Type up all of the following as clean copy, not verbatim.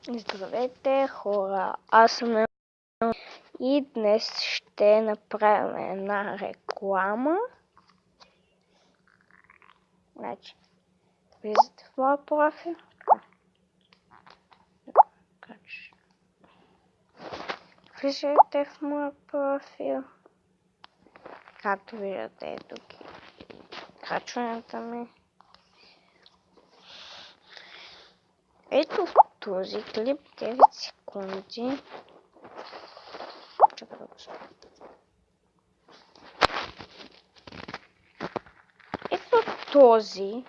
Здравейте, хора! Аз съм Ел и днес ще направим една реклама. Значи, влизате в моя профил. Влизате в моя профил. Както виждате, тук качването ми. Ето в този клип 9 секунди. Чакай да го спра. Ето този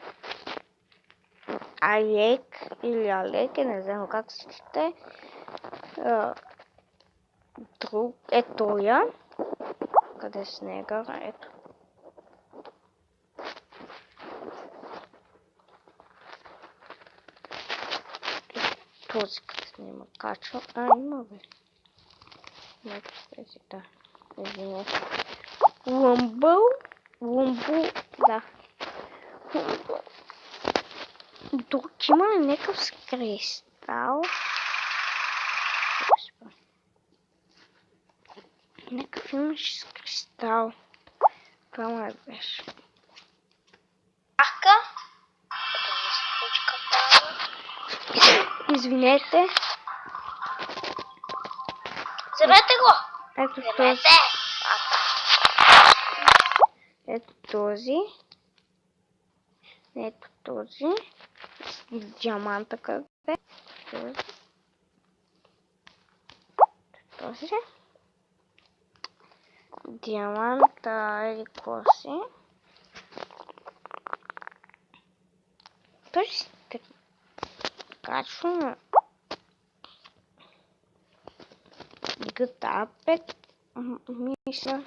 Алек или Алеке, не знам как се чете. Друг е тоя. Къде с него? Ето. Този къде снима качва. Има бе. Ето тези, да. Извинете. Лумбъл, да. Лумбъл. Друг има ли някакъв с кристал? Някакъв имаш с кристал. Това му е беше. Извинете. Вземете го! Ето този. Ето този. Ето този. Диаманта къде? Този. Диаманта или коси. Той ще качва GTA 5, мисля.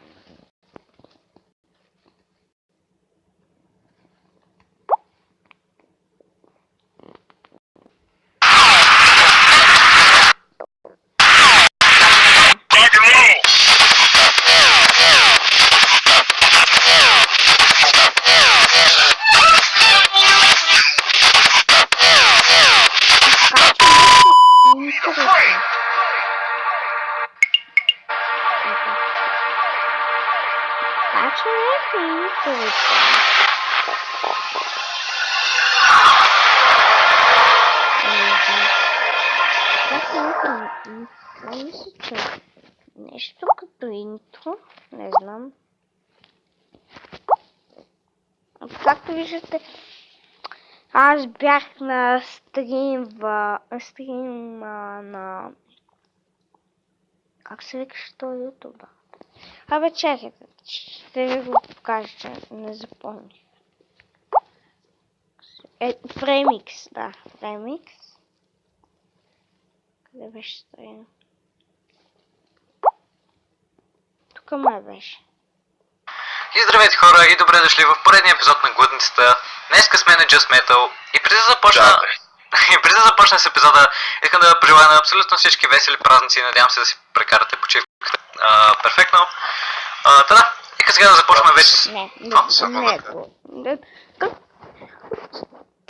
Мисля, че нещо като интро, не знам. Както виждате, аз бях на стрим на... Как се викаш този ютуба? Абе, чакайте, ще ви го покажа, че не запомних. Фремикс, да, Фремикс. Къде беше стрим? Тук май беше. И здравейте хора и добре дошли в поредния епизод на Глътницата. Днеска сме на Just Metal и преди да започна с епизода, искам да пожелая на абсолютно всички весели празници и надявам се да си прекарате почивката перфектно. Да, нека сега да започваме вече. Не.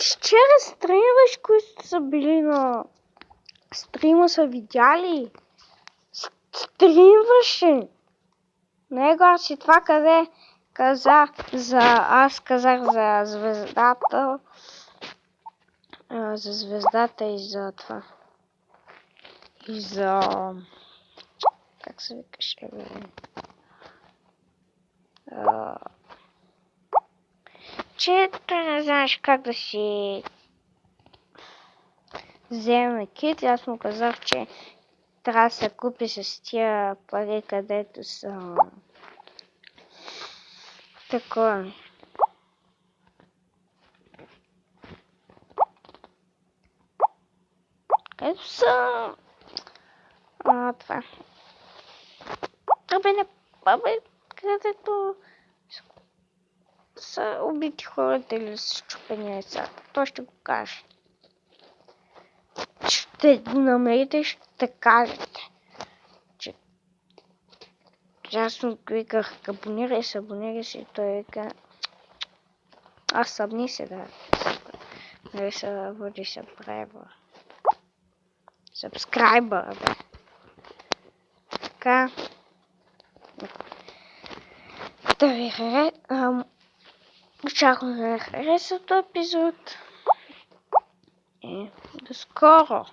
Вчера стримваш, които са били на стрима, са видяли. Стримваше. Него аз и това къде казах аз казах за звездата. За звездата и за това. И за... Как се викаше, бе? Че не знаеш как да си вземе кит. Аз му казах, че трябва да се купи с тия пари, където са... Такова. Където са... това. Абе, където са убити хората или са счупени яйца. Той ще го каже. Ще го намерите и ще кажете. Че... Аз му виках, абонирай се и той вика... Аз събни се, да. Нали се води се пребор. Subscriber, бе. Така. Да ви очаквам да ви хареса този епизод. И до скоро!